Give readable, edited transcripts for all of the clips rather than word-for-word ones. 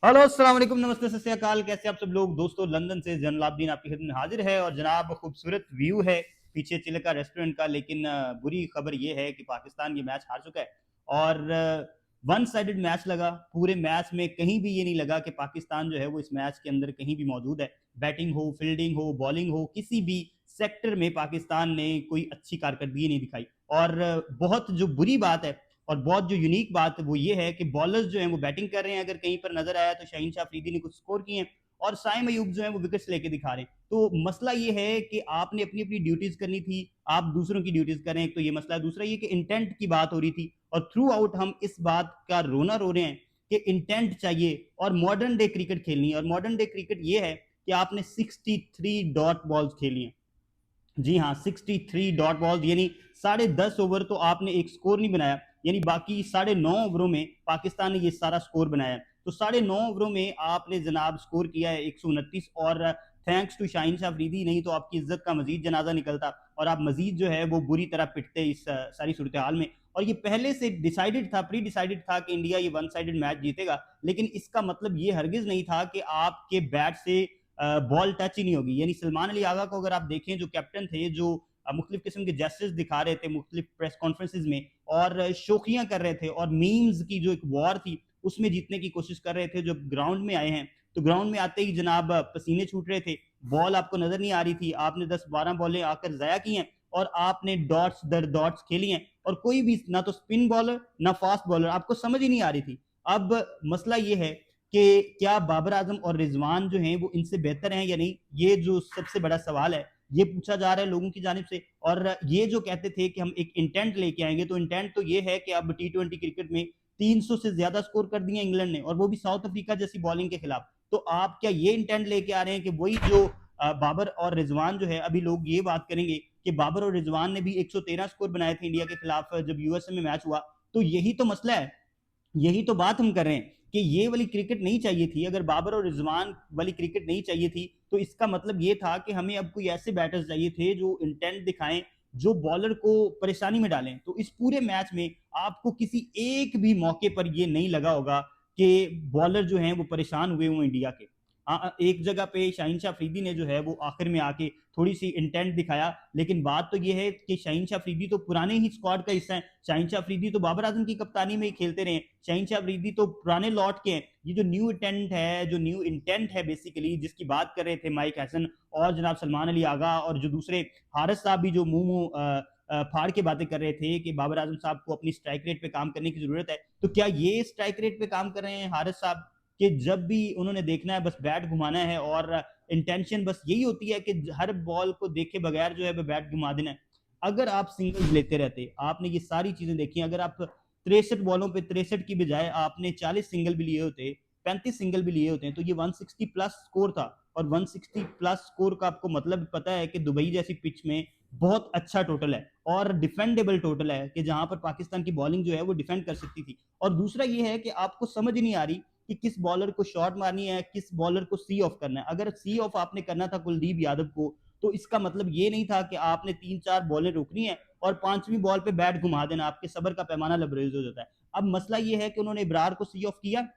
Hello, अस्सलाम वालेकुम, नमस्ते, सत श्री अकाल। कैसे आप सब लोग? दोस्तों, लंदन से जलालुद्दीन आपकी खिदमत में हाजिर है। और जनाब, खूबसूरत व्यू है पीछे चिल्का रेस्टोरेंट का, लेकिन बुरी खबर ये है कि पाकिस्तान ये मैच हार चुका है। और वन साइडेड मैच लगा। पूरे मैच में कहीं भी ये नहीं लगा कि पाकिस्तान जो है वो इस मैच के अंदर कहीं भी मौजूद है। बैटिंग हो, फील्डिंग हो, बॉलिंग हो, किसी भी सेक्टर में पाकिस्तान ने कोई अच्छी कारकर्दगी नहीं दिखाई। और बहुत जो बुरी बात है और बहुत जो यूनिक बात है वो ये है कि बॉलर्स जो हैं वो बैटिंग कर रहे हैं। अगर कहीं पर नजर आया तो शाहीन शाह अफरीदी ने कुछ स्कोर किए हैं और साइम अयूब जो है वो विकेट्स लेके दिखा रहे हैं। तो मसला ये है कि आपने अपनी अपनी ड्यूटीज करनी थी, आप दूसरों की ड्यूटीज कर रहे हैं। एक तो ये मसला है। दूसरा ये कि इंटेंट की बात हो रही थी और थ्रू आउट हम इस बात का रोना रो रहे हैं कि इंटेंट चाहिए और मॉडर्न डे क्रिकेट खेलनी है। और मॉडर्न डे क्रिकेट ये है कि आपने 63 डॉट बॉल्स खेली हैं। जी हाँ, 63 डॉट बॉल, यानी 10.5 ओवर तो आपने एक स्कोर नहीं बनाया, यानी बाकी 9.5 ओवरों में पाकिस्तान ने ये सारा स्कोर बनाया। तो 9.5 ओवरों में आपने जनाब स्कोर किया है 129। और थैंक्स टू शाहीन शाह अफरीदी, नहीं तो आपकी इज्जत का मजीद जनाजा निकलता और आप मजीद जो है वो बुरी तरह पिटते इस सारी सूरत हाल में। और ये पहले से डिसाइडेड था, प्री डिसाइडेड था कि इंडिया ये वन साइडेड मैच जीतेगा। लेकिन इसका मतलब ये हरगिज नहीं था कि आपके बैट से बॉल टच ही नहीं होगी। यानी सलमान अली आगा को अगर आप देखें, जो कैप्टन थे, जो मुख्तलिफ किस्म के जेस्चर्स दिखा रहे थे मुख्तलिफ प्रेस कॉन्फ्रेंसिस में और शोखियां कर रहे थे और मीम्स की जो एक वॉर थी उसमें जीतने की कोशिश कर रहे थे। जब ग्राउंड में आए हैं तो ग्राउंड में आते ही जनाब पसीने छूट रहे थे, बॉल आपको नजर नहीं आ रही थी। आपने 10-12 बॉलें आकर जया की हैं और आपने डॉट्स दर डॉट्स खेली हैं। और कोई भी ना तो स्पिन बॉलर ना फास्ट बॉलर, आपको समझ ही नहीं आ रही थी। अब मसला ये है कि क्या बाबर आजम और रिजवान जो हैं वो इनसे बेहतर हैं या नहीं, ये जो सबसे बड़ा सवाल है, ये पूछा जा रहा है लोगों की जानिब से। और ये जो कहते थे कि हम एक इंटेंट लेके आएंगे, तो इंटेंट तो ये है कि अब T20 क्रिकेट में 300 से ज्यादा स्कोर कर दिए इंग्लैंड ने, और वो भी साउथ अफ्रीका जैसी बॉलिंग के खिलाफ। तो आप क्या ये इंटेंट लेके आ रहे हैं कि वही जो बाबर और रिजवान जो है, अभी लोग ये बात करेंगे कि बाबर और रिजवान ने भी 113 स्कोर बनाए थे इंडिया के खिलाफ जब यूएसए में मैच हुआ। तो यही तो मसला है, यही तो बात हम कर रहे हैं कि ये वाली क्रिकेट नहीं चाहिए थी। अगर बाबर और रिजवान वाली क्रिकेट नहीं चाहिए थी तो इसका मतलब ये था कि हमें अब कोई ऐसे बैटर्स चाहिए थे जो इंटेंट दिखाएं, जो बॉलर को परेशानी में डालें। तो इस पूरे मैच में आपको किसी एक भी मौके पर ये नहीं लगा होगा कि बॉलर जो हैं वो परेशान हुए हों इंडिया के। एक जगह पे शाहीन शाह अफरीदी ने जो है वो आखिर में आके थोड़ी सी इंटेंट दिखाया, लेकिन बात तो ये है कि शाहीन शाह अफरीदी तो पुराने ही स्क्वाड का हिस्सा है। शाहीन शाह अफरीदी तो बाबर आजम की कप्तानी में ही खेलते रहे। शाहीन शाह अफरीदी तो पुराने लॉट के हैं। ये जो न्यू इंटेंट है, जो न्यू इंटेंट है बेसिकली, जिसकी बात कर रहे थे माइक हसन और जनाब सलमान अली आगा और जो दूसरे हारिस साहब भी जो मुंह मुंह फाड़ के बातें कर रहे थे कि बाबर आजम साहब को अपनी स्ट्राइक रेट पे काम करने की जरूरत है। तो क्या ये स्ट्राइक रेट पे काम कर रहे हैं हारिस साहब कि जब भी उन्होंने देखना है बस बैट घुमाना है और इंटेंशन बस यही होती है कि हर बॉल को देखे बगैर जो है बैट घुमा देना है? अगर आप सिंगल्स लेते रहते, आपने ये सारी चीजें देखी, अगर आप 63 बॉलों पे 63 की बजाय आपने 40 सिंगल भी लिए होते, 35 सिंगल भी लिए होते हैं, तो ये 160 प्लस स्कोर था। और 160 प्लस स्कोर का आपको मतलब पता है कि दुबई जैसी पिच में बहुत अच्छा टोटल है और डिफेंडेबल टोटल है कि जहां पर पाकिस्तान की बॉलिंग जो है वो डिफेंड कर सकती थी। और दूसरा ये है कि आपको समझ नहीं आ रही कि किस बॉलर को शॉट मारनी है, किस बॉलर को सी ऑफ करना है। अगर सी ऑफ आपने करना था कुलदीप यादव को, तो इसका मतलब ये नहीं था कि आपने 3-4 बॉलें रोकनी है और 5वीं बॉल पे बैट घुमा देना। आपके सबर का पैमाना लबरेज हो जाता है। अब मसला ये है कि उन्होंने इब्रार को सी ऑफ किया,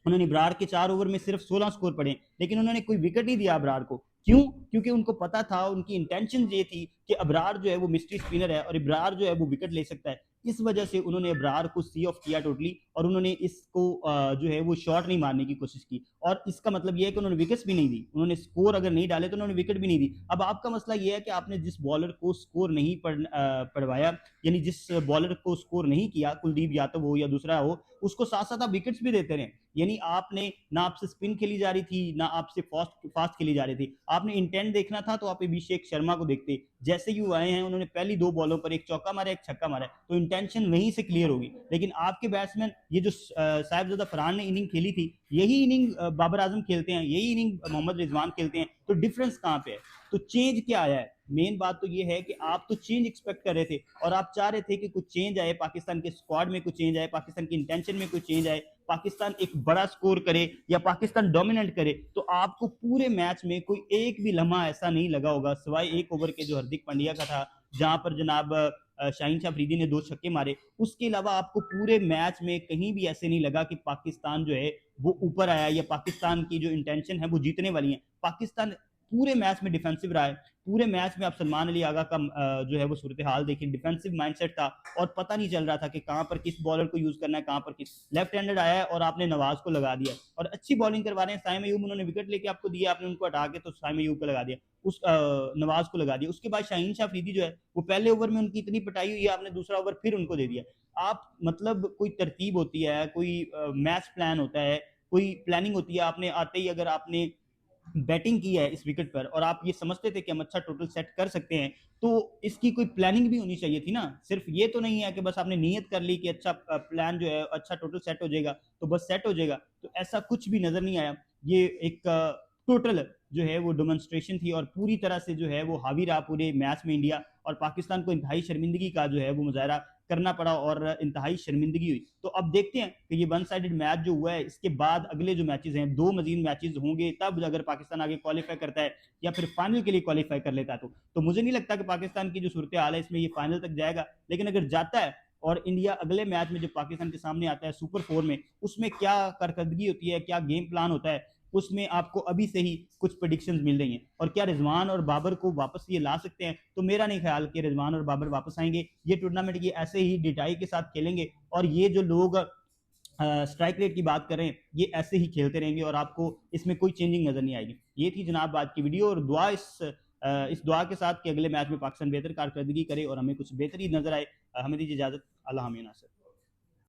उन्होंने इब्रार के 4 ओवर में सिर्फ 16 स्कोर पड़े, लेकिन उन्होंने कोई विकेट नहीं दिया अबरार को। क्यों? क्योंकि उनको पता था, उनकी इंटेंशन ये थी कि अबरार जो है वो मिस्ट्री स्पिनर है और इब्रार जो है वो विकेट ले सकता है। इस वजह से उन्होंने अबरार को सी ऑफ किया टोटली, और उन्होंने इसको जो है वो शॉट नहीं मारने की कोशिश की। और इसका मतलब ये है कि उन्होंने विकेट्स भी नहीं दी, उन्होंने स्कोर अगर नहीं डाले तो उन्होंने विकेट भी नहीं दी। अब आपका मसला ये है कि आपने जिस बॉलर को स्कोर नहीं पढ़वाया, यानी जिस बॉलर को स्कोर नहीं किया, कुलदीप यादव हो या दूसरा हो, उसको साथ साथ आप विकेट्स भी देते रहे। यानी आपने ना आपसे स्पिन खेली जा रही थी, ना आपसे फास्ट फास्ट खेली जा रही थी। आपने इंटेंट देखना था तो आप अभिषेक शर्मा को देखते। जैसे ही वो आए हैं उन्होंने पहली 2 बॉलों पर एक चौका मारा, एक छक्का मारा, तो इंटेंशन वहीं से क्लियर होगी। लेकिन आपके बैट्समैन, ये जो साहिबजादा फरहान ने इनिंग खेली थी, यही इनिंग बाबर आजम खेलते हैं, यही इनिंग मोहम्मद रिजवान खेलते हैं। तो डिफरेंस कहाँ पे है? तो चेंज क्या आया है? मेन बात तो ये है कि आप तो चेंज एक्सपेक्ट कर रहे थे और आप चाह रहे थे कि कुछ चेंज आए, पाकिस्तान के स्क्वाड में कुछ चेंज आए, पाकिस्तान की इंटेंशन में कुछ चेंज आए, पाकिस्तान एक बड़ा स्कोर करे या पाकिस्तान डोमिनेट करे। तो आपको पूरे मैच में कोई एक भी लम्हा ऐसा नहीं लगा होगा, सिवाय 1 ओवर के जो हार्दिक पांड्या का था, जहां पर जनाब शाहीन शाह अफरीदी ने 2 छक्के मारे। उसके अलावा आपको पूरे मैच में कहीं भी ऐसे नहीं लगा कि पाकिस्तान जो है वो ऊपर आया, या पाकिस्तान की जो इंटेंशन है वो जीतने वाली है। पाकिस्तान पूरे मैच में डिफेंसिव रहा है, पूरे मैच में आप सलमान अली आगा का जो है वो सूरत हाल देखिए, डिफेंसिव माइंडसेट था और पता नहीं चल रहा था कि कहाँ पर किस बॉलर को यूज करना है, कहाँ पर किस। लेफ्ट हैंडेड आया है और आपने नवाज को लगा दिया और अच्छी बॉलिंग करवा रहे हैं। साइम अयूब उन्होंने विकेट लेके आपको दिया, आपने उनको हटा के तो साइम अयूब को लगा दिया, उस नवाज को लगा दिया। उसके बाद शाहीन शाह अफरीदी जो है वो पहले ओवर में उनकी इतनी पिटाई हुई है, आपने दूसरा ओवर फिर उनको दे दिया। आप मतलब कोई तरतीब होती है, कोई मैच प्लान होता है, कोई प्लानिंग होती है, आपने आते ही अगर आपने बैटिंग की है इस विकेट पर और आप ये समझते थे कि हम अच्छा टोटल सेट कर सकते हैं, तो इसकी कोई प्लानिंग भी होनी चाहिए थी ना। सिर्फ ये तो नहीं है कि बस आपने नीयत कर ली कि अच्छा प्लान जो है अच्छा टोटल सेट हो जाएगा तो बस सेट हो जाएगा, तो ऐसा कुछ भी नजर नहीं आया। ये एक टोटल जो है वो डेमोन्स्ट्रेशन थी और पूरी तरह से जो है वो हावी रहा पूरे मैच में इंडिया, और पाकिस्तान को इंतहाई शर्मिंदगी का जो है वो मुजाहरा करना पड़ा और इंतहाई शर्मिंदगी हुई। तो अब देखते हैं कि ये वन साइडेड मैच जो हुआ है इसके बाद अगले जो मैचेस हैं, दो मजीद मैचेस होंगे, तब अगर पाकिस्तान आगे क्वालिफाई करता है या फिर फाइनल के लिए क्वालिफाई कर लेता है तो मुझे नहीं लगता कि पाकिस्तान की जो सूरत हाल है इसमें ये फाइनल तक जाएगा। लेकिन अगर जाता है और इंडिया अगले मैच में जब पाकिस्तान के सामने आता है सुपर फोर में, उसमें क्या कारकर्दगी होती है, क्या गेम प्लान होता है, उसमें आपको अभी से ही कुछ प्रेडिक्शंस मिल रही हैं। और क्या रिजवान और बाबर को वापस ये ला सकते हैं, तो मेरा नहीं ख्याल कि रिजवान और बाबर वापस आएंगे। ये टूर्नामेंट ये ऐसे ही डिटाई के साथ खेलेंगे और ये जो लोग स्ट्राइक रेट की बात करें ये ऐसे ही खेलते रहेंगे और आपको इसमें कोई चेंजिंग नजर नहीं आएगी। ये थी जनाब आज की वीडियो, और दुआ इस दुआ के साथ कि अगले मैच में पाकिस्तान बेहतर कारकर्दगी करे और हमें कुछ बेहतरी नजर आए। हमें दीजिए इजाजत। अल्लाह हामिद नासिर।